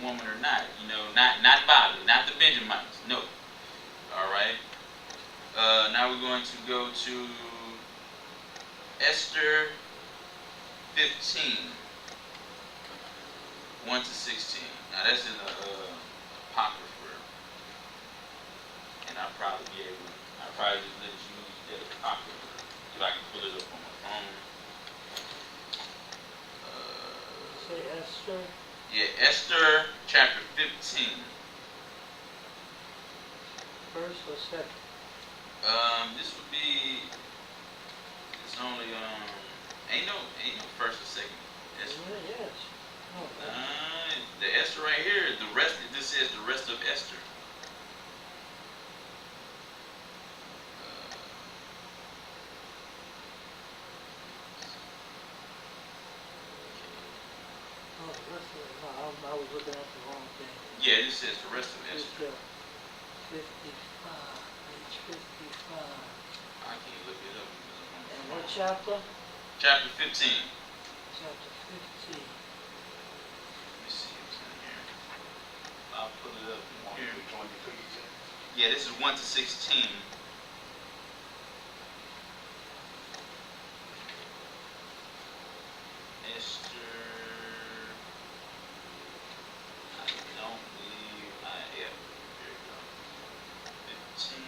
woman or not. You know, not bodily, not the Benjamites. No. All right. Now we're going to go to Esther 15, 1 to 16. Now that's in the Apocrypha, and I'll probably just let you use that Apocrypha if I can pull it up on my phone. Say Esther. Yeah, Esther chapter 15. First or second? This would be. It's only ain't no first or second. Esther. Yes. Oh, The Esther right here. The rest. This says the rest of Esther. oh, the rest of it. No, I was looking at the wrong thing. Yeah, this says the rest of Esther. 55, page 55. I can't look it up because I'm on the And phone. what chapter? Chapter 15. Chapter 15. Let me see what's in here. I'll put it up here. Yeah, this is 1 to 16. Esther. I don't believe I have. Here we go. 15.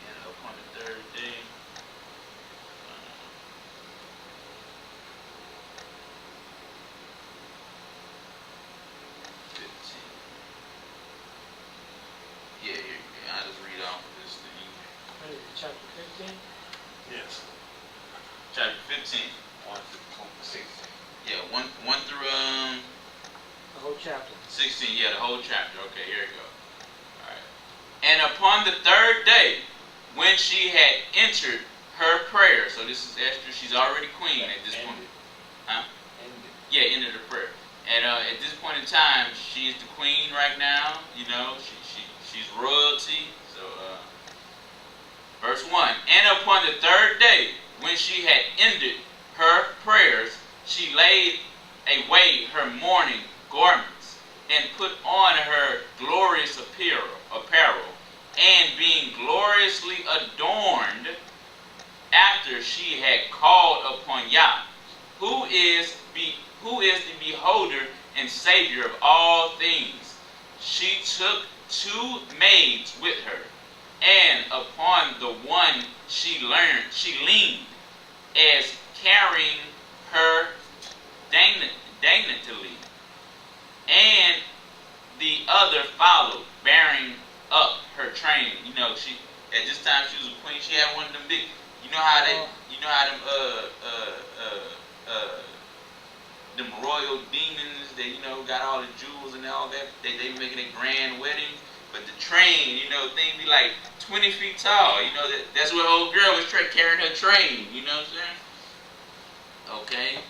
And upon the third day. Yeah, I'll just read off of this thing. What is it, chapter 15? Yes. Chapter 15. 1 to 16. Yeah, one through The whole chapter. 16. Yeah, the whole chapter. Okay, here we go. All right. And upon the third day, when she had entered her prayer, so this is Esther. She's already queen at this point. Huh? Yeah, ended her prayer. And at this point in time, she's the queen right now. You know, she's royalty. So, verse 1. And upon the third day, when she had ended her prayers, she laid away her mourning garments, and put on her glorious apparel, and being gloriously adorned, after she had called upon Yah, who is the beholder and Savior of all things, she took 2 maids with her, and upon the one she leaned, as carrying her daintily, and the other followed, bearing up her train. You know, she at this time she was a queen. She had one of them big. You know how them royal demons. They got all the jewels and all that. They making a grand wedding. But the train, thing be like 20 feet tall. That's what old girl was carrying her train. You know what I'm saying? Okay.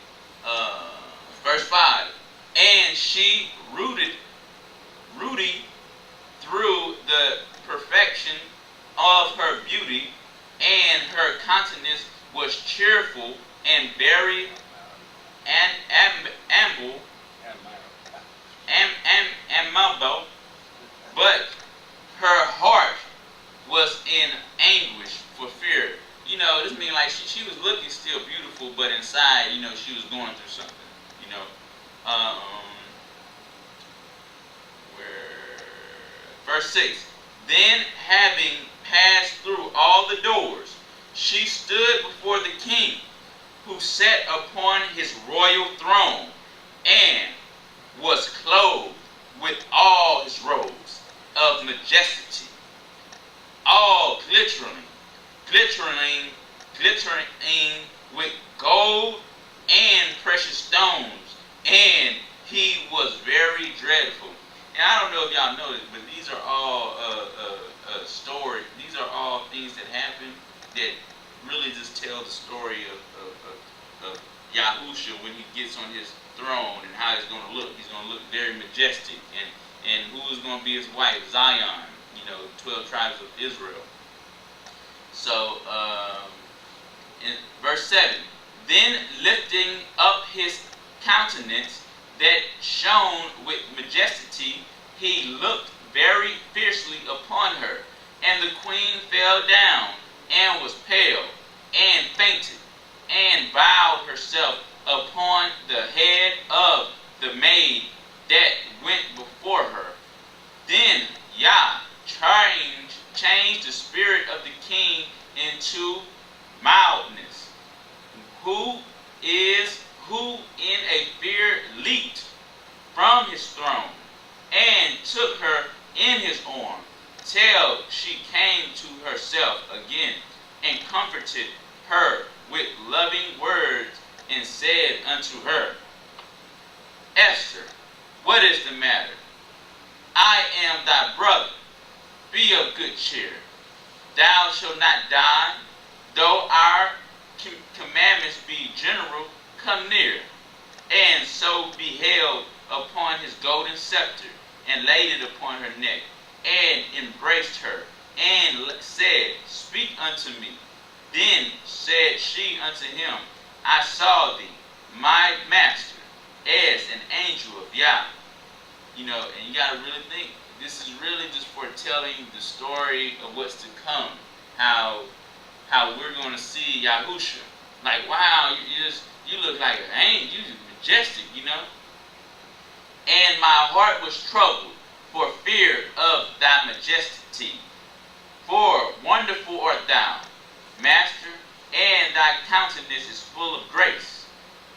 Verse 5. And she rooted through the perfection of her beauty, and her countenance was cheerful and very amiable, but her heart was in anguish for fear. This means like she was looking still beautiful, but inside, she was going through something. Verse 6. Then, having passed through all the doors, she stood before the king, who sat upon his royal throne, and was clothed with all his robes of majesty, all glittering with gold and precious stones, and he was very dreadful. And I don't know if y'all know this, but these are all stories. These are all things that happen that really just tell the story of Yahusha when he gets on his throne and how he's going to look. He's going to look very majestic. And who is going to be his wife? Zion, 12 tribes of Israel. So, in verse 7, then lifting up his countenance that shone with majesty, he looked very fiercely upon her. And the queen fell down, and was pale, and fainted, and bowed herself upon the head of the maid that went before her. Then Yah changed the spirit of the king into mildness, who in a fear leaped from his throne, and took her in his arm, till she came to herself again, and comforted her with loving words, and said unto her, Esther, what is the matter? I am thy brother. Be of good cheer. Thou shalt not die, though our commandments be general. Come near. And so beheld upon his golden scepter, and laid it upon her neck, and embraced her, and said, Speak unto me. Then said she unto him, I saw thee, my master, as an angel of Yah. You know, and you got to really think, this is really just foretelling the story of what's to come. How we're going to see Yahusha. Like, wow, you look like an angel, you're majestic, you know. And my heart was troubled for fear of thy majesty. For wonderful art thou, master, and thy countenance is full of grace.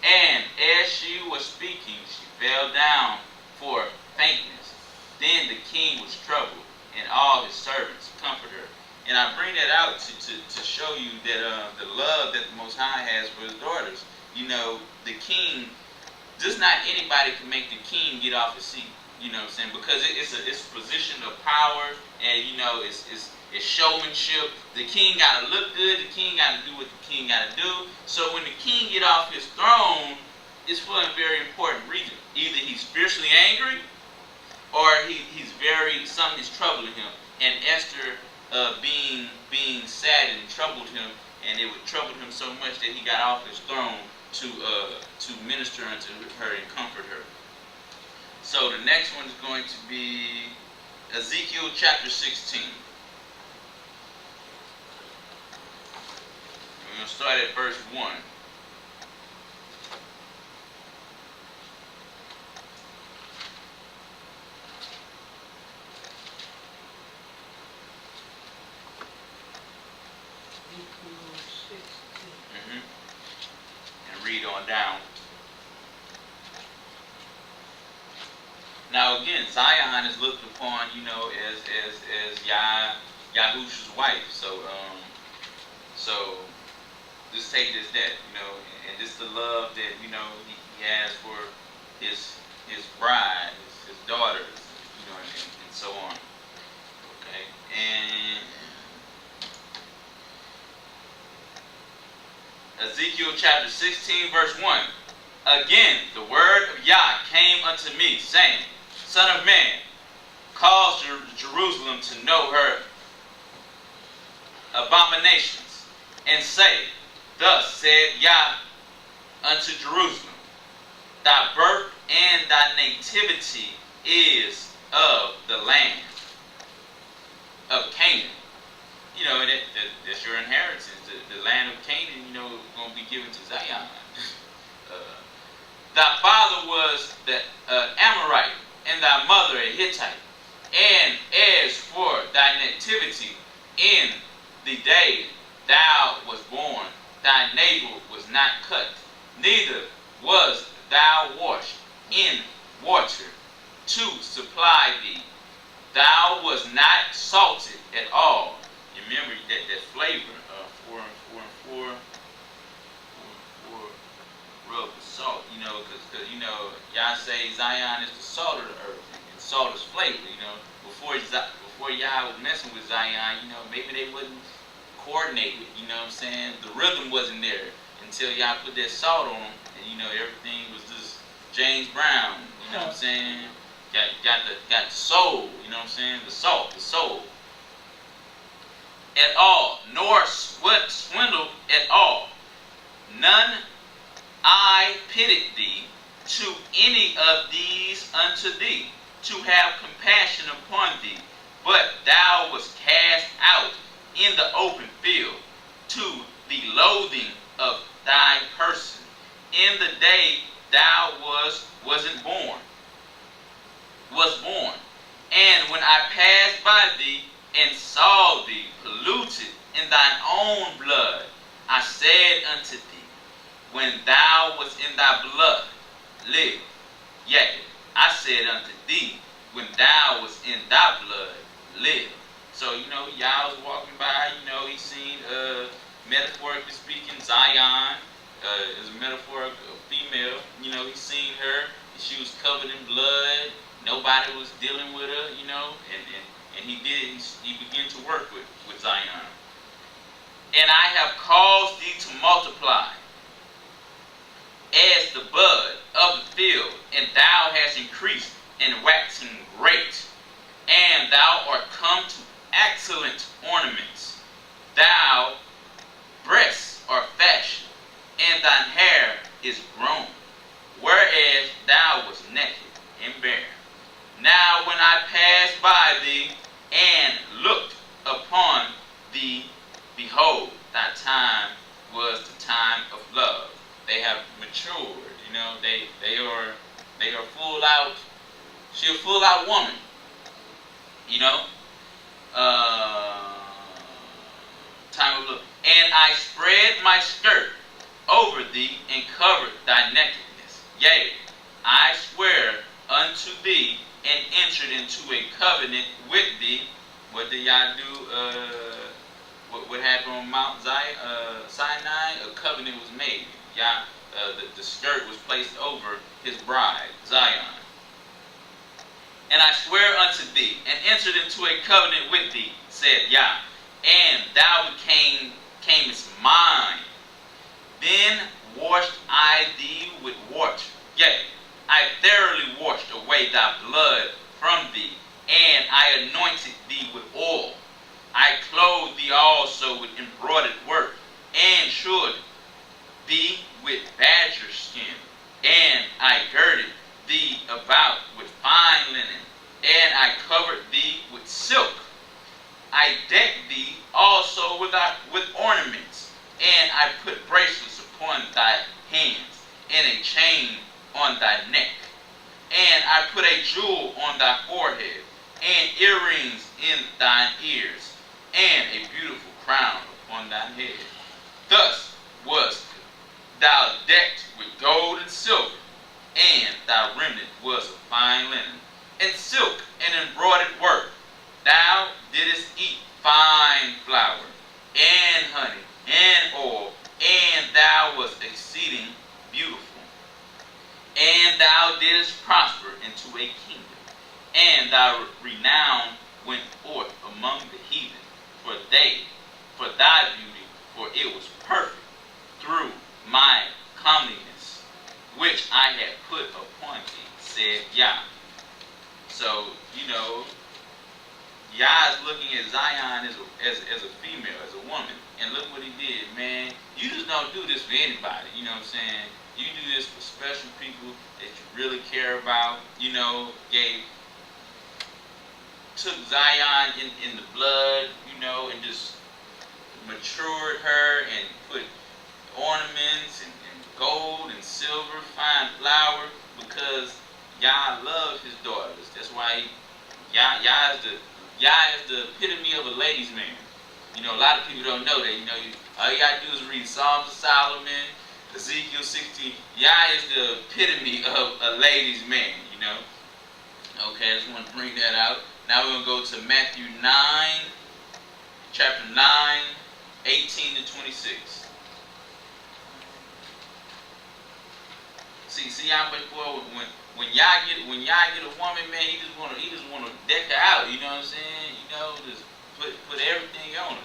And as she was speaking, she fell down for faintness. Then the king was troubled, and all his servants comforted her. And I bring that out to show you that the love that the Most High has for his daughters. You know, the king, just not anybody can make the king get off his seat. You know what I'm saying? Because it's a position of power, and you know, it's showmanship. The king got to look good. The king got to do what the king got to do. So when the king get off his throne, it's for a very important reason. Either he's spiritually angry, or something is troubling him. And Esther being sad and troubled him, and it would trouble him so much that he got off his throne to minister unto her and comfort her. So the next one is going to be Ezekiel chapter 16. We're going to start at verse 1. And read on down. Now again, Zion is looked upon, you know, as Yahushua's wife. So just take this that, you know, and just the love that, you know, he has for his bride, his daughters, you know, and so on. Okay, and Ezekiel chapter 16, verse 1. Again, the word of Yah came unto me, saying, Son of man, cause Jerusalem to know her abominations, and say, Thus said Yah unto Jerusalem, Thy birth and thy nativity is of the land of Canaan. You know, that's your inheritance. The land of Canaan, you know, going to be given to Zion. Thy father was the Amorite, and thy mother a Hittite. And as for thy nativity, in the day thou was born, thy navel was not cut, neither was thou washed in water to supply thee. Thou was not salted at all. You remember that flavor of 4 and 4 rub with salt, you know, because you know, Yah say Zion is the salt of the earth, and salt is flavor, you know. Before Yah was messing with Zion, you know, maybe they wouldn't coordinate it, you know what I'm saying? The rhythm wasn't there until Yah put that salt on them, and you know, everything was just James Brown, you know what I'm saying? Got the soul, you know what I'm saying? The salt, the soul. At all, nor swindle at all. None I pitied thee, to any of these unto thee, to have compassion upon thee, but thou wast cast out in the open field, to the loathing of thy person, in the day thou was born. And when I passed by thee, and saw thee polluted in thine own blood, I said unto thee, when thou wast in thy blood, live. Yea, I said unto thee, when thou wast in thy blood, live. So, Yah was walking by, he seen, metaphorically speaking, Zion, as a metaphoric female. He seen her, she was covered in blood, nobody was dealing with her, and he began to work with Zion. And I have caused thee to multiply as the bud of the field, and thou hast increased and waxen great, and thou art come to excellent ornaments. Thy breasts are fashioned, and thine hair is grown, whereas thou wast naked and bare. Now when I passed by thee and looked upon thee, behold, thy time was the time of love. They have matured, they are full out. She's a full out woman, time of love. And I spread my skirt over thee and covered thy nakedness. Yea, I swear unto thee and entered into a covenant with thee. What did y'all do? What happened on Mount Sinai? A covenant was made. The skirt was placed over his bride, Zion. And I swear unto thee, and entered into a covenant with thee, said Yah, and thou camest mine. Then washed I thee with water. Yea, I thoroughly washed away thy blood from thee, and I anointed thee with oil. I clothed thee also with embroidered work, and should thee with badger skin, and I girded thee about with fine linen, and I covered thee with silk. I decked thee also with ornaments, and I put bracelets upon thy hands, and a chain on thy neck, and I put a jewel on thy forehead, and earrings in thine ears, and a beautiful crown upon thine head. Thus wast thou decked with gold and silver, and thy remnant was of fine linen, and silk, and embroidered work. Thou didst eat fine flour, and honey, and oil, and thou wast exceeding beautiful. And thou didst prosper into a kingdom, and thy renown went forth among the heathen, for thy beauty, for it was perfect through my comeliness, which I had put upon thee, said Yah. So, Yah is looking at Zion as a female, as a woman. And look what he did, man. You just don't do this for anybody, you know what I'm saying? You do this for special people that you really care about, took Zion in the blood, and just matured her and put ornaments and gold and silver, fine flour, because Yah loves his daughters. That's why Yah is the epitome of a ladies' man. A lot of people don't know that. All you gotta do is read Psalms of Solomon, Ezekiel 16. Yah is the epitome of a ladies' man. Okay, I just want to bring that out. Now we're going to go to Matthew 9, chapter 9, 18 to 26. See how much boy when y'all get a woman, man, he just wanna deck her out. You know what I'm saying? Just put everything on her.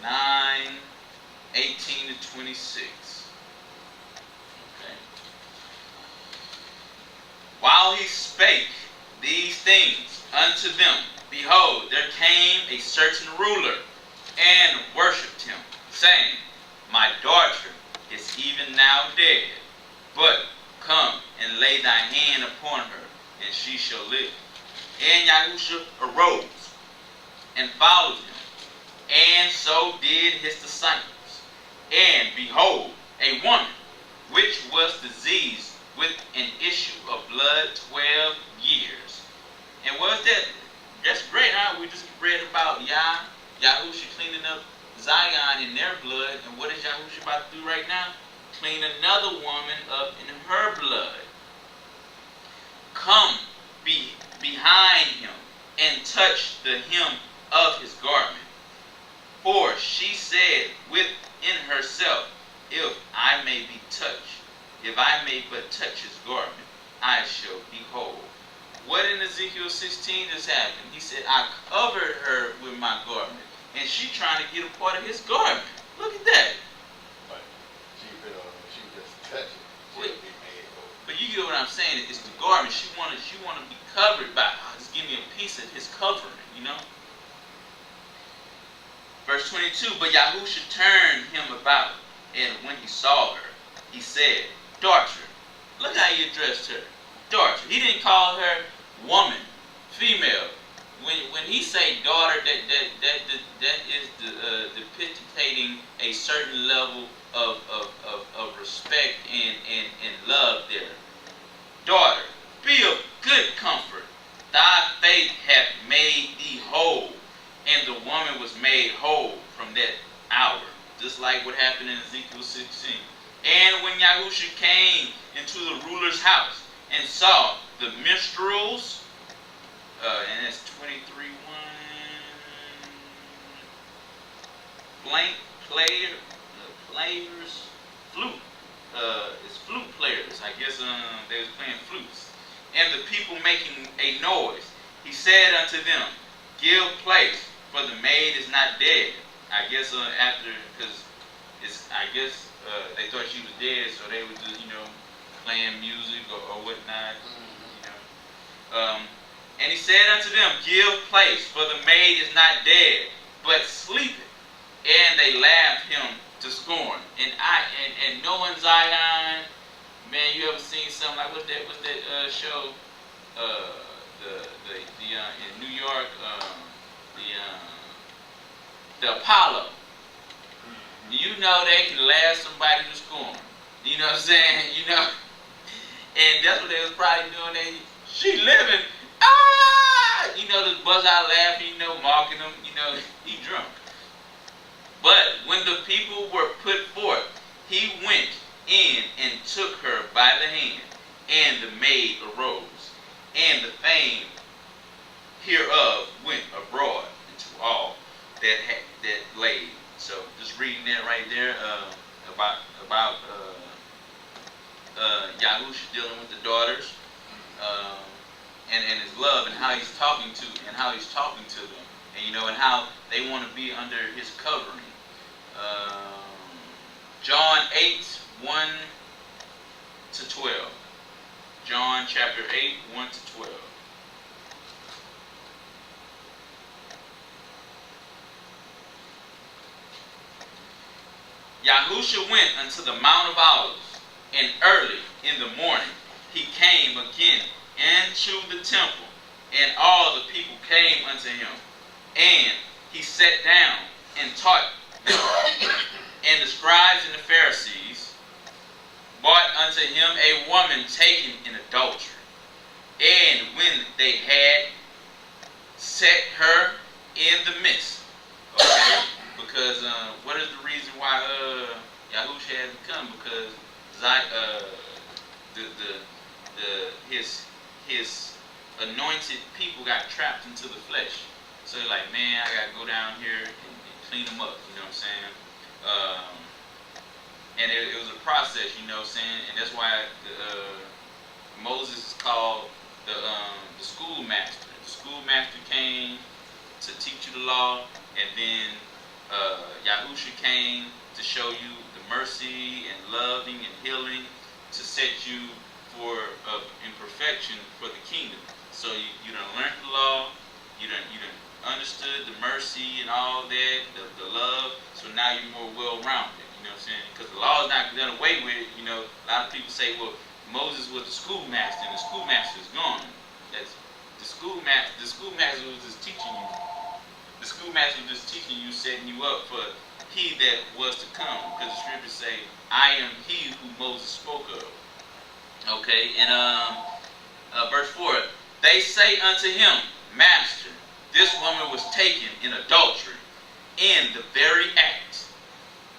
9, 18 to 26. Okay. While he spake these things unto them, behold, there came a certain ruler and worshipped him, saying, My daughter is even now dead, but come and lay thy hand upon her, and she shall live. And Yahusha arose and followed him, and so did his disciples. And behold, a woman which was diseased with an issue of blood 12 years. And was that's great, huh? We just read about Yahusha cleaning up Zion in their blood. And what is Yahusha about to do right now? Clean another woman up in her blood. Come behind him and touch the hem of his garment. For she said within herself, if I may but touch his garment, I shall be whole. What in Ezekiel 16 just happened? He said, I covered her with my garment, and she trying to get a part of his garment. Look at that. But she just touch it. She'll be made whole. But you get what I'm saying? It's the garment. She wanted to be covered by. Just give me a piece of his covering, you know. Verse 22. But Yahusha turned him about, and when he saw her, he said, Daughter. Look how he addressed her. Daughter. He didn't call her woman, female. When he say daughter, that is depicting a certain level of respect and love there. Daughter, be of good comfort. Thy faith hath made thee whole. And the woman was made whole from that hour. Just like what happened in Ezekiel 16. And when Yahusha came into the ruler's house and saw the minstrels, and that's 23:1, players, flute. It's flute players. I guess they was playing flutes. And the people making a noise. He said unto them, Give place, for the maid is not dead. I guess after, because they thought she was dead, so they were just, playing music or whatnot, and he said unto them, Give place, for the maid is not dead, but sleepeth. And they laughed him to scorn. And knowing Zion, man, you ever seen something like what's that show? In New York, the Apollo. You know they can laugh somebody to scorn. You know what I'm saying? And that's what they was probably doing. She living. Just buzz out laughing, mocking him, he drunk. But when the people were put forth, he went in and took her by the hand, and the maid arose, and the fame hereof went abroad into all that laid. So just reading that right there about Yahusha dealing with the daughters, and his love, and how he's talking to them, and how they want to be under his covering. John 8:1-12. John chapter 8, 1-12. Yahusha went unto the Mount of Olives, and early in the morning he came again into the temple, and all the people came unto him. And he sat down and taught them. And the scribes and the Pharisees brought unto him a woman taken in adultery. And when they had set her in the midst, okay, because what is the reason why Yahusha had to come? Because his anointed people got trapped into the flesh. So they're like, man, I gotta go down here and clean them up. You know what I'm saying? And it was a process. You know what I'm saying? And that's why Moses is called the schoolmaster. The schoolmaster came to teach you the law, and then Yahusha came to show you the mercy and loving and healing, to set you in perfection for the kingdom. So you done learned the law, you done understood the mercy and all that, the love. So now you're more well-rounded. You know what I'm saying? Because the law is not done away with. You know, a lot of people say, well, Moses was the schoolmaster, and the schoolmaster is gone. That's the schoolmaster. The schoolmaster was just teaching you. The schoolmaster was just teaching you, setting you up for he that was to come. Because the scriptures say, "I am he who Moses spoke of." Okay, and verse 4, they say unto him, Master, this woman was taken in adultery, in the very act.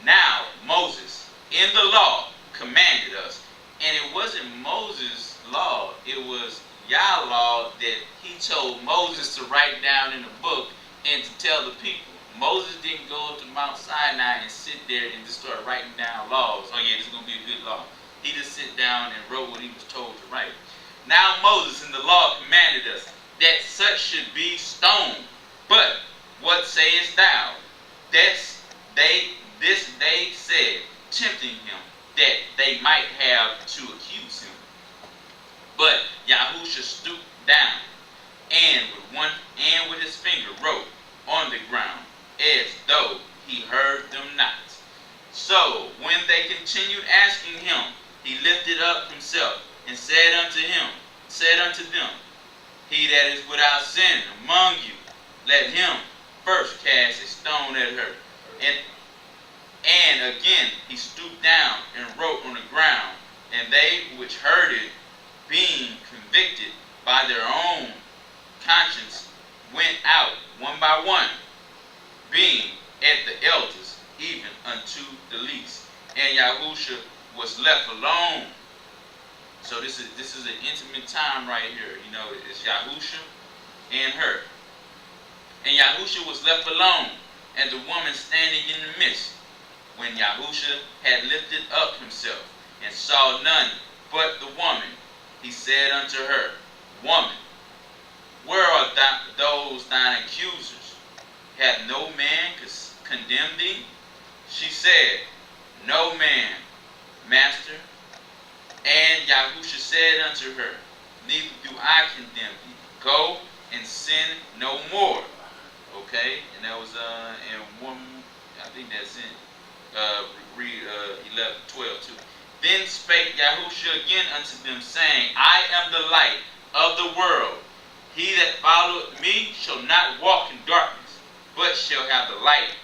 Now Moses, in the law, commanded us, and it wasn't Moses' law, it was Yah law that he told Moses to write down in a book and to tell the people. Moses didn't go up to Mount Sinai and sit there and just start writing down laws. Oh yeah, this is going to be a good law. He just sit down and wrote what he was told to write. Now Moses in the law commanded us that such should be stoned. But what sayest thou? This they said, tempting him, that they might have to accuse him. But Yahusha stooped down, and with his finger wrote on the ground, as though he heard them not. So when they continued asking him, he lifted up himself and said unto them, He that is without sin among you, let him first cast a stone at her. And again he stooped down and wrote on the ground, and they which heard it, being convicted by their own conscience, went out one by one, being at the elders, even unto the least. And Yahusha was left alone. So this is an intimate time right here. You know, it's Yahusha and her. And Yahusha was left alone, and the woman standing in the midst. When Yahusha had lifted up himself, and saw none but the woman, he said unto her, Woman, where are those thine accusers? Hath no man condemned thee? She said, No man, Master. And Yahusha said unto her, Neither do I condemn thee. Go and sin no more. Okay, and that was in one. I think that's in read 12 too. Then spake Yahusha again unto them, saying, I am the light of the world. He that followeth me shall not walk in darkness, but shall have the light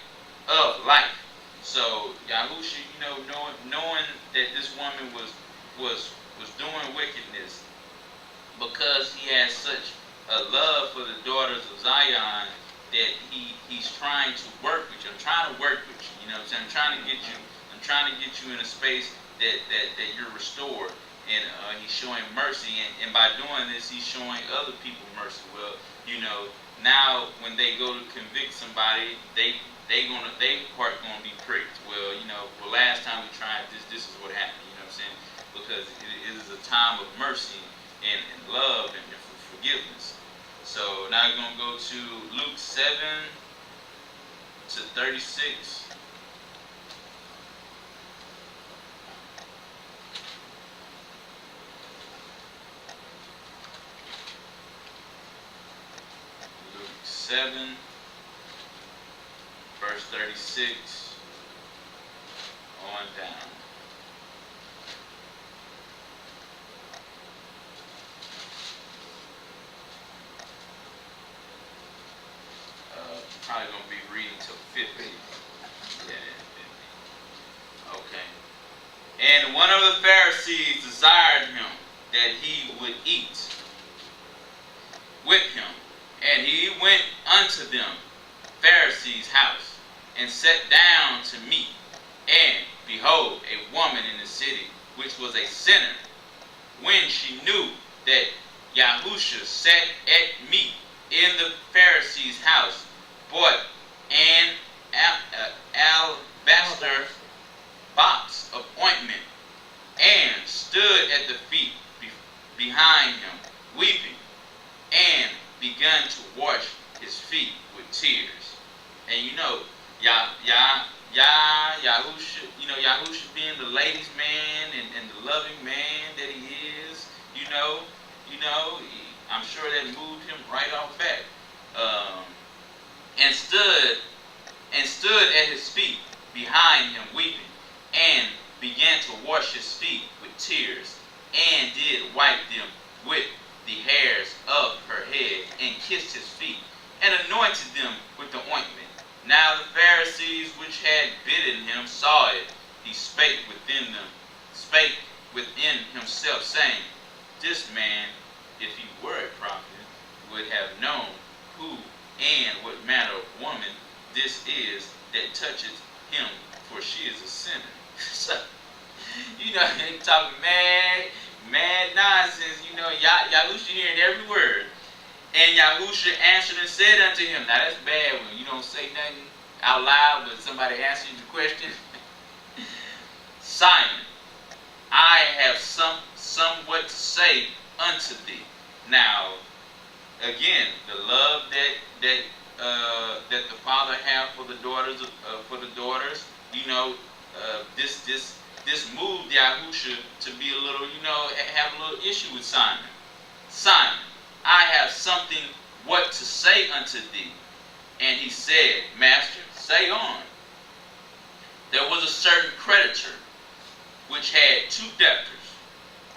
of life. So Yahusha, you know, knowing that this woman was doing wickedness, because he has such a love for the daughters of Zion, that he's trying to work with you. I'm trying to work with you. You know what I'm saying? I'm trying to get you in a space that you're restored. And he's showing mercy, and by doing this, he's showing other people mercy. Well, you know, now when they go to convict somebody, they part gonna be pricked. Well, you know, last time we tried this is what happened. You know what I'm saying? Because it is a time of mercy and love and forgiveness. So now we're gonna go to Luke 7 to 36. Luke 7, verse 36 on down. Probably going to be reading till 50. Yeah, 50. Okay. And one of the Pharisees desired him that he would eat with him. And he went unto them, Pharisee's house, and sat down to meat. And behold, a woman in the city, which was a sinner, when she knew that Yahusha sat at meat in the Pharisee's house, bought an alabaster box of ointment, and stood at the feet behind him, weeping, and begun to wash his feet with tears. And you know, Yahusha, you know, Yahusha being the ladies' man and the loving man that he is, you know, I'm sure that moved him right off back. um, and stood at his feet behind him weeping, and began to wash his feet with tears, and did wipe them with the hairs of her head, and kissed his feet, and anointed them with the ointment. Now the Pharisees which had bidden him saw it. He spake within himself, saying, This man, if he were a prophet, would have known who and what manner of woman this is that toucheth him, for she is a sinner. So, they talking mad nonsense. Yahusha hearing every word. And Yahusha answered and said unto him, now that's bad when you don't say nothing out loud, but somebody answers the question. Simon, I have somewhat to say unto thee. Now, again, the love that the father have for the daughters, this moved Yahusha to be a little, have a little issue with Simon. Simon, I have something what to say unto thee. And he said, Master, say on. There was a certain creditor which had 2 debtors.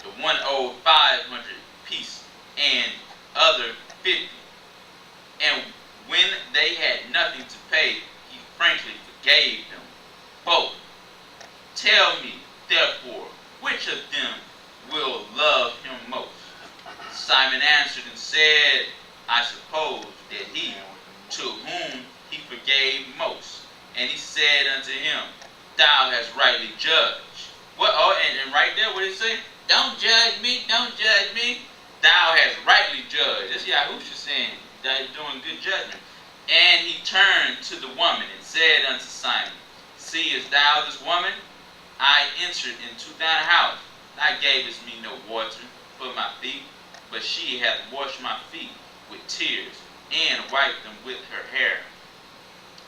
The one owed 500 pieces, and other 50. And when they had nothing to pay, he frankly forgave them both. Tell me, therefore, which of them will love him most? Simon answered and said, I suppose that he to whom he forgave most. And he said unto him, Thou hast rightly judged. What? Oh, and right there, what did it say? Don't judge me, don't judge me. Thou hast rightly judged. That's Yahusha saying that he's doing good judgment. And he turned to the woman and said unto Simon, Seest thou this woman? I entered into thine house. Thou gavest me no water for my feet, but she hath washed my feet with tears, and wiped them with her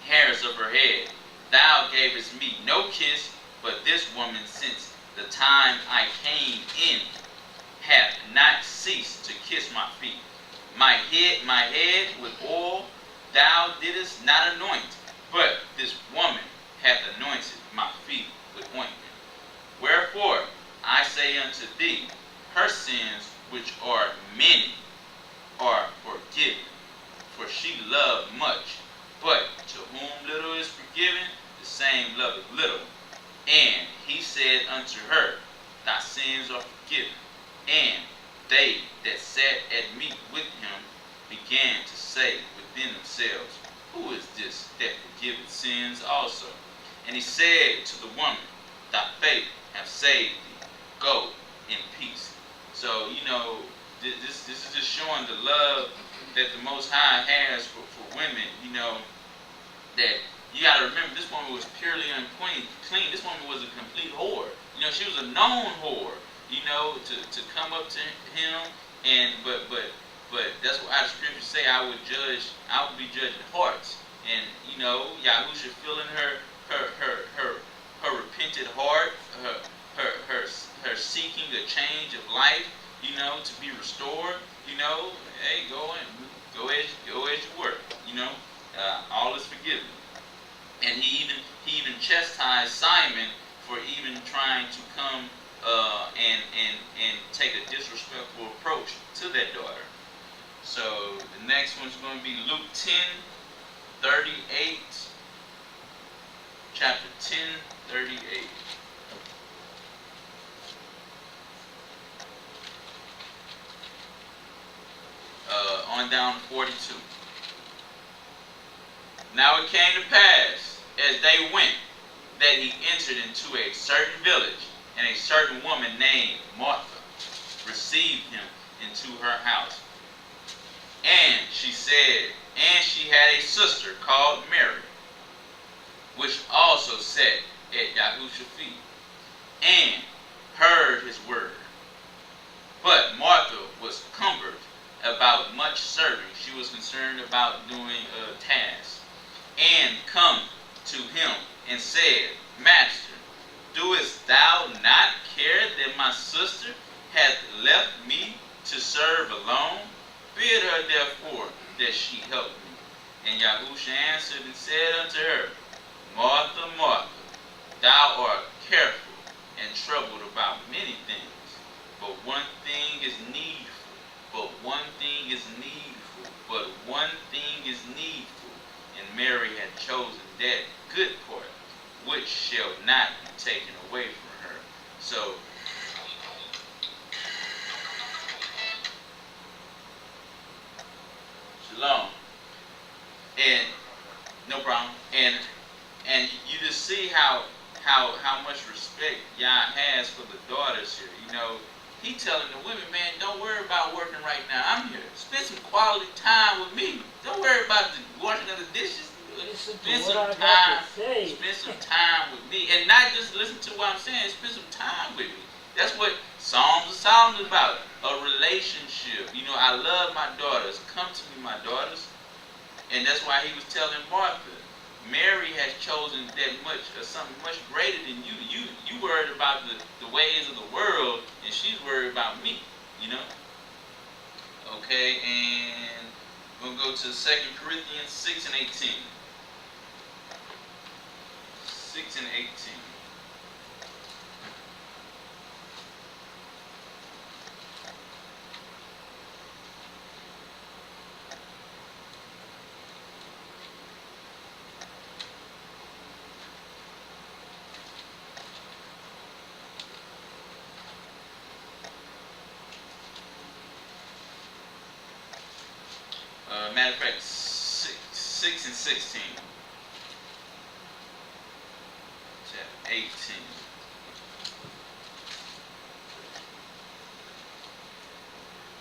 hairs of her head. Thou gavest me no kiss, but this woman, since the time I came in, hath not ceased to kiss my feet. My head with oil thou didst not anoint, but this woman hath anointed my feet with ointment. Wherefore I say unto thee, her sins, which are many, are forgiven, for she loved much. But to whom little is forgiven, the same loveth little. And he said unto her, Thy sins are forgiven. And they that sat at meat with him began to say within themselves, Who is this that forgiveth sins also? And he said to the woman, Thy faith hath saved thee. Go in peace. So, this is just showing the love that the Most High has for women, that you got to remember, this woman was purely unclean. This woman was a complete whore. She was a known whore, to come up to him, but that's why the scriptures say I would be judging hearts. And, Yahusha feeling her repentant heart, her seeking a change of life, to be restored, hey, go as you work, all is forgiven. And he even chastised Simon for even trying to come and take a disrespectful approach to that daughter. So the next one's going to be Luke 10:38, chapter 10:38. On down to 42. Now it came to pass, as they went, that he entered into a certain village, and a certain woman named Martha received him into her house. And she had a sister called Mary, which also sat at Yahusha's feet, and heard his word. But Martha was cumbered about much serving. She was concerned about doing a task. And come to him and said, Master, doest thou not care that my sister hath left me to serve alone? Bid her therefore that she helped me. And Yahusha answered and said unto her, Martha, Martha, thou art careful and troubled about many things, but one thing is needful. But one thing is needful. But one thing is needful. And Mary had chosen that good part, which shall not be taken away from her. So, shalom. And no problem. And you just see how much respect Yah has for the daughters here. You know, he telling the women, man, don't worry about working right now. I'm here. Spend some quality time with me. Don't worry about the washing of the dishes. Spend some time. Spend some time with me, and not just listen to what I'm saying. Spend some time with me. That's what Psalms of Solomon is about. A relationship. You know, I love my daughters. Come to me, my daughters. And that's why he was telling Martha, Mary has chosen that much, or something much greater than you. You worried about the ways of the world, and she's worried about me, you know? Okay, and we'll go to 2 Corinthians 6 and 18. 6 and 18. Matter of fact, 6 and 16. Chapter 18.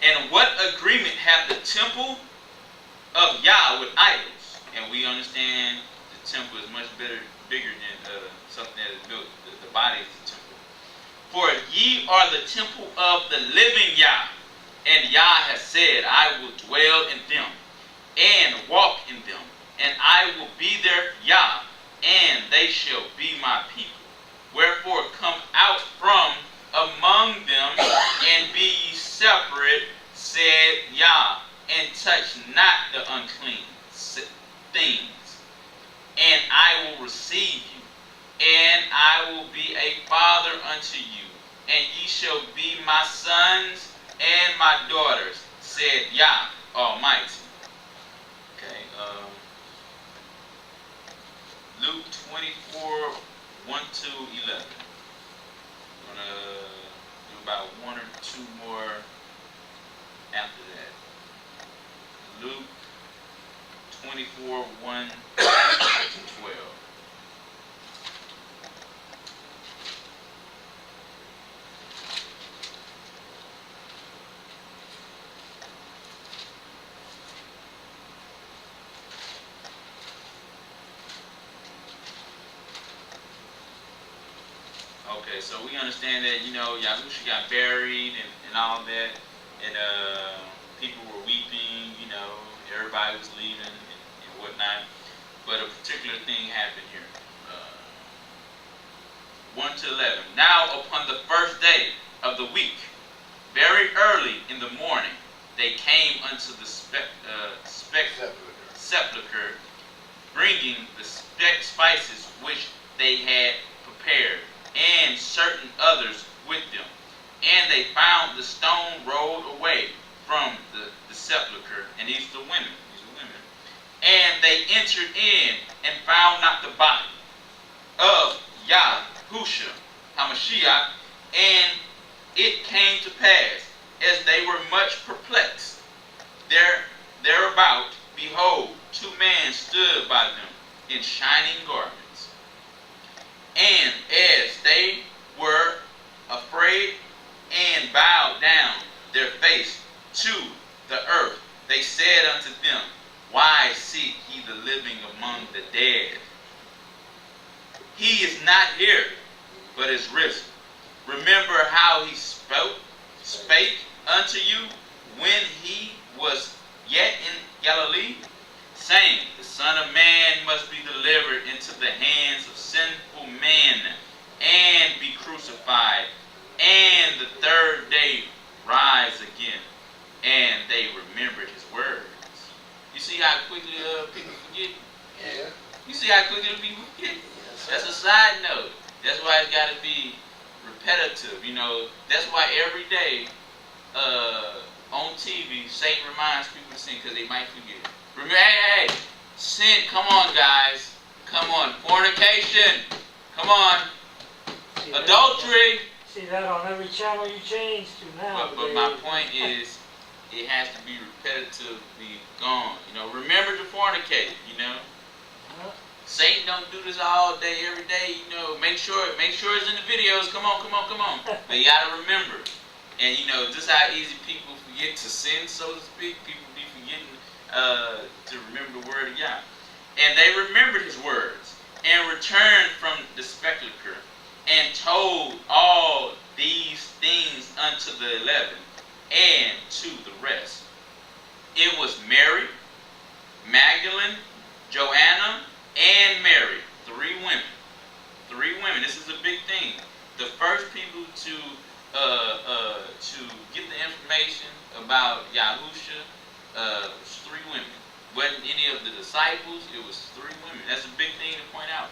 And what agreement hath the temple of Yah with idols? And we understand the temple is much bigger than something that is built. The body is the temple. For ye are the temple of the living Yah. And Yah has said, I will dwell in them, and walk in them, and I will be their Yah, and they shall be my people. Wherefore come out from among them, and be ye separate, said Yah, and touch not the unclean things. And I will receive you, and I will be a father unto you, and ye shall be my sons and my daughters, said Yah Almighty. Okay, Luke 24, 1 to 11. I'm going to do about one or two more after that. Luke 24, 1 to 12. Okay, so we understand that, you know, Yahusha got buried and all that, and people were weeping, you know, everybody was leaving and whatnot, but a particular thing happened here. 1 to 11. Now upon the first day of the week, very early in the morning, they came unto the sepulchre, bringing the spices which they had prepared, and certain others with them. And they found the stone rolled away from the sepulchre, and these are women. And they entered in and found not the body of Yahusha HaMashiach. And it came to pass, as they were much perplexed thereabout, behold, two men stood by them in shining garments. And as they were afraid and bowed down their face to the earth, they said unto them, Why seek ye the living among the dead? He is not here, but is risen. Remember how he spake unto you when he was yet in Galilee, saying, The Son of Man must be delivered into the hands of sinful men, and be crucified, and the third day rise again. And they remembered his words. see how quickly people forget? Yeah. You see how quickly people forget? That's a side note. That's why it's got to be repetitive. You know, that's why every day on TV, Satan reminds people to sin because they might forget. Remember, hey, sin. Come on, guys. Come on. Fornication. Come on. See Adultery. See that on every channel you change to now. But my point is, it has to be repetitively gone. You know, remember to fornicate. You know. Satan don't do this all day, every day. You know, make sure it's in the videos. Come on. But you gotta remember. And you know, just how easy people forget to sin, so to speak. People be forgetting to remember the word of Yah. And they remembered his words and returned from the sepulchre and told all these things unto the 11 and to the rest. It was Mary, Magdalene, Joanna, and Mary, 3 women. 3 women. This is a big thing. The first people to get the information about Yahusha was 3 women. Wasn't any of the disciples. It was 3 women. That's a big thing to point out.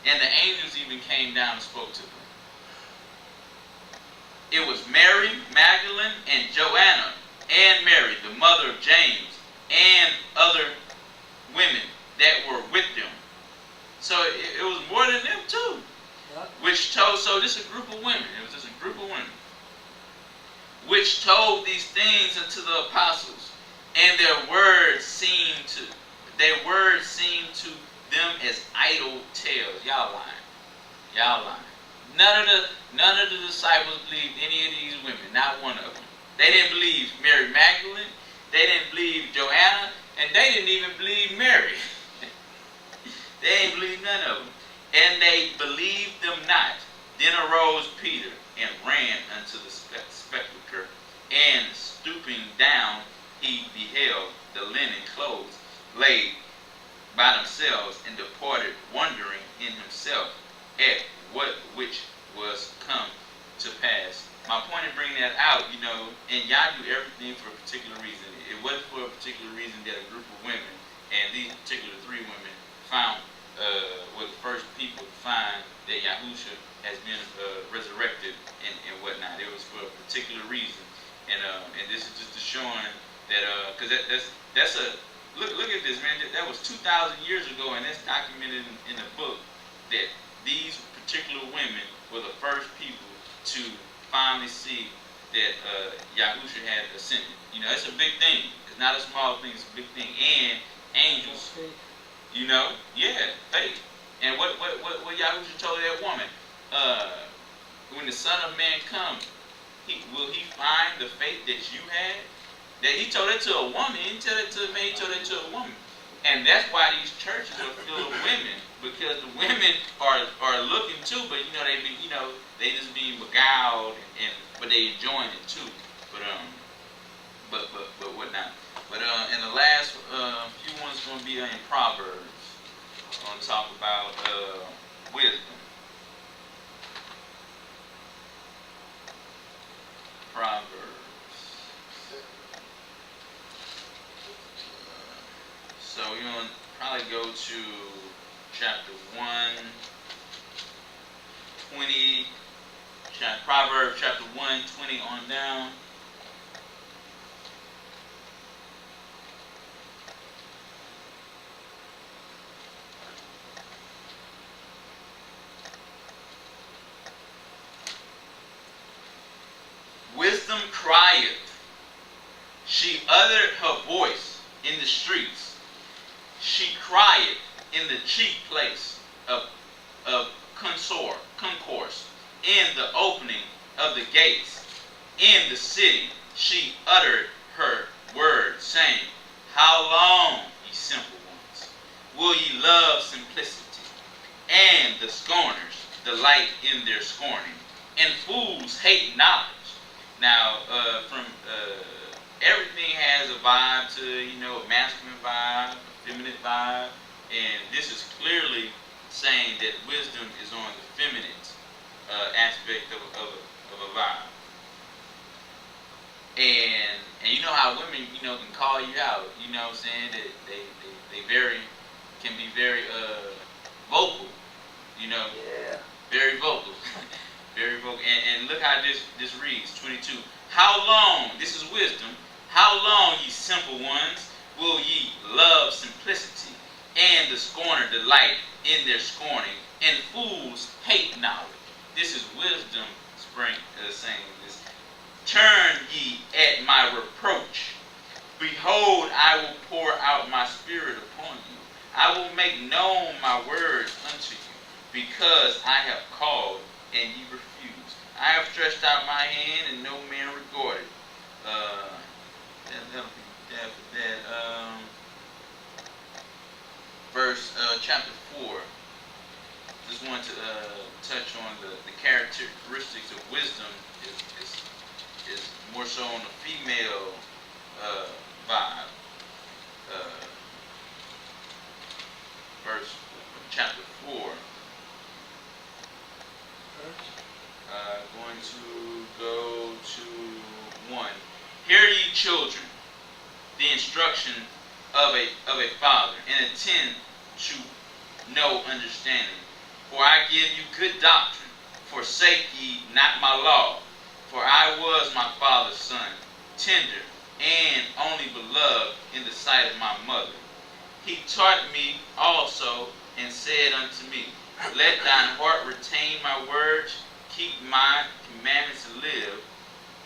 And the angels even came down and spoke to them. It was Mary, Magdalene, and Joanna, and Mary, the mother of James, and other women that were with them. So it was more than them too. Which told, so this is a group of women. It was just a group of women. Which told these things unto the apostles, and their words seemed to them as idle tales. Y'all lying. None of the disciples believed any of these women. Not one of them. They didn't believe Mary Magdalene. They didn't believe Joanna, and they didn't even believe Mary. They didn't believe none of them. And they believed them not. Then arose Peter and ran unto the sepulchre, and stooping down, he beheld the linen clothes laid by themselves, and departed, wondering in himself at which was come to pass. My point in bringing that out, you know, and y'all do everything for a particular reason. It wasn't for a particular reason that a group of women, and these particular 3 women, were the first people to find that Yahusha has been resurrected and whatnot. It was for a particular reason, and this is just showing that because that's a look at this, man. That was 2,000 years ago, and that's documented in the book that these particular women were the first people to finally see that Yahusha had ascended. You know, it's a big thing. It's not a small thing. It's a big thing. And angels. You know, yeah, faith. And what Yahusha told that woman, when the Son of Man comes, will he find the faith that you had? That he told it to a woman. He didn't tell it to a man. He told it to a woman. And that's why these churches are full of women, because the women are looking too, but you know they just being beguiled but they enjoying it too. But whatnot. But and the last few ones going to be in Proverbs. I'm going to talk about wisdom. Proverbs. So we're going to probably go to chapter 1:20. Proverbs chapter 1:20 on down. Wisdom crieth, she uttered her voice in the streets. She crieth in the chief place of concourse, in the opening of the gates, in the city. She uttered her word, saying, how long, ye simple ones, will ye love simplicity? And the scorners delight in their scorning, and fools hate knowledge. Now, everything has a vibe to, you know, a masculine vibe, a feminine vibe, and this is clearly saying that wisdom is on the feminine aspect of a vibe. And you know how women, can call you out, what I'm saying, that they can be very vocal, Yeah. very vocal. Very vocal. And look how this reads, 22. How long, this is wisdom, how long, ye simple ones, will ye love simplicity, and the scorner delight in their scorning, and fools hate knowledge. This is wisdom saying this. Turn ye at my reproach. Behold, I will pour out my spirit upon you. I will make known my words unto you, because I have called, and ye refused. I have stretched out my hand, and no man regarded. That'll be that for that. Chapter 4. Just want to touch on the characteristics of wisdom is more so on the female vibe. Chapter 4. Going to go to 1. Hear ye children, the instruction of a father, and attend to know understanding. For I give you good doctrine. Forsake ye not my law. For I was my father's son, tender and only beloved in the sight of my mother. He taught me also, and said unto me, Let thine heart retain my words, keep my commandments and live.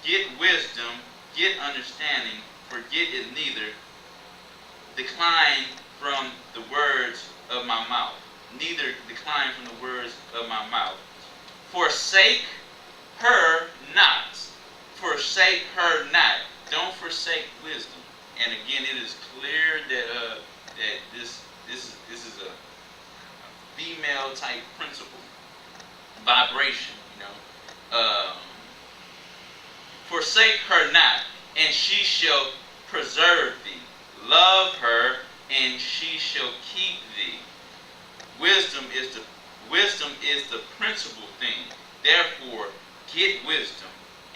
Get wisdom, get understanding, forget it neither. Decline from the words of my mouth. Neither decline from the words of my mouth. Forsake her not. Forsake her not. Don't forsake wisdom. And again, it is clear that this is a female type principle, vibration. Forsake her not, and she shall preserve thee. Love her, and she shall keep thee. Wisdom is the principal thing. Therefore, get wisdom,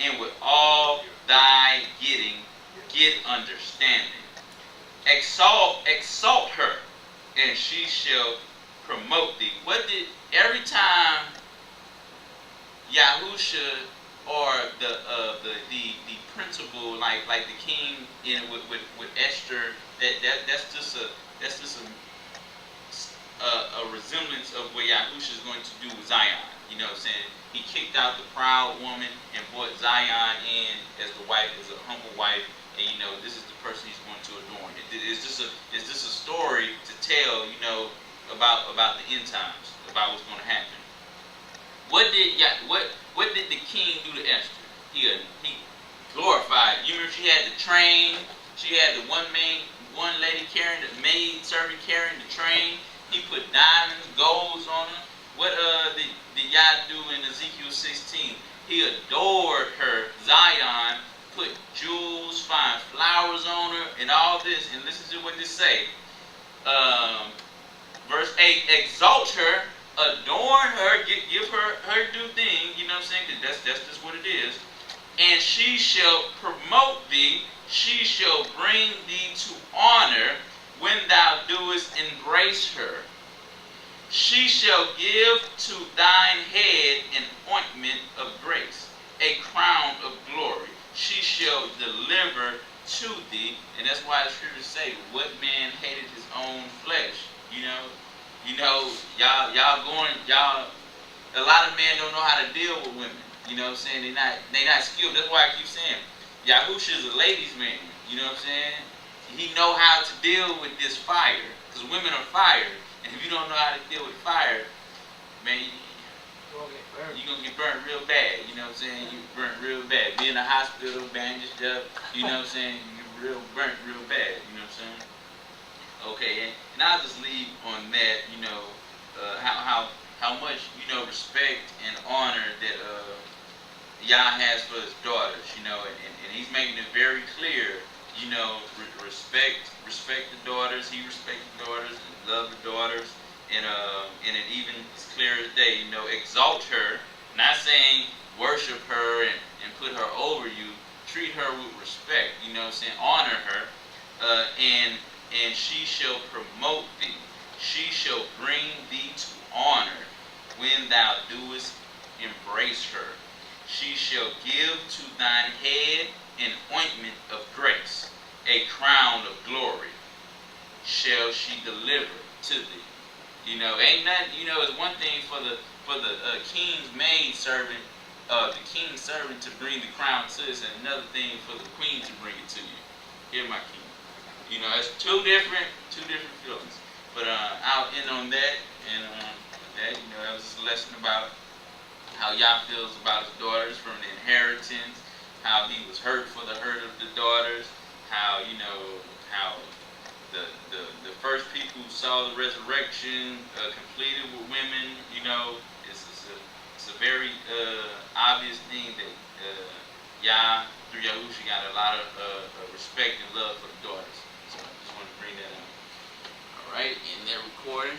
and with all thy getting, get understanding. Exalt her, and she shall promote thee. Every time Yahusha or the principle, like the king with Esther, that's just a resemblance of what Yahusha is going to do with Zion. You know what I'm saying? He kicked out the proud woman and brought Zion in as the wife, as a humble wife, and this is the person he's going to adorn. It's just a story to tell, about the end times, about what's going to happen. What did the king do to Esther? He glorified. You remember she had the train. She had the one lady carrying the maid servant carrying the train. He put diamonds, golds on her. What did Yah do in Ezekiel 16? He adored her, Zion, put jewels, fine flowers on her, and all this. And listen to what this say. Verse 8, exalt her, adorn her, give her due thing, you know what I'm saying? Because that's just what it is. And she shall promote thee, she shall bring thee to honor when thou doest embrace her. She shall give to thine head an ointment of grace, a crown of glory. She shall deliver to thee. And that's why the scriptures say, what man hated his own flesh? Y'all, a lot of men don't know how to deal with women. You know what I'm saying? They not skilled. That's why I keep saying, Yahusha is a ladies' man. You know what I'm saying? He know how to deal with this fire. Because women are fire. And if you don't know how to deal with fire, man, you're going to get burnt real bad. You know what I'm saying? You burnt real bad. Be in the hospital, bandaged up. You know what I'm saying? You get burnt real bad. You know what I'm saying? Okay, and I'll just leave on that, how much, respect and honor that Yah has for his daughters, and he's making it very clear, respect the daughters, he respects the daughters, and love the daughters, and it even is clear as day, exalt her, not saying worship her and put her over you, treat her with respect. You know what I'm saying? Honor her, and she shall promote thee. She shall bring thee to honor when thou doest embrace her. She shall give to thine head an ointment of grace, a crown of glory shall she deliver to thee. You know, ain't nothing. You know, it's one thing for the king's maid servant, the king's servant to bring the crown to us, and another thing for the queen to bring it to you. Here, my king. You know, it's two different feelings. But I'll end on that, and that, you know, that was just a lesson about how Yah feels about his daughters from the inheritance, how he was hurt for the hurt of the daughters, how, you know, how the first people who saw the resurrection completed with women. You know, it's a very obvious thing that Yah, through Yahusha, got a lot of respect and love for the daughters. So I just want to bring that up. All right, in their recording.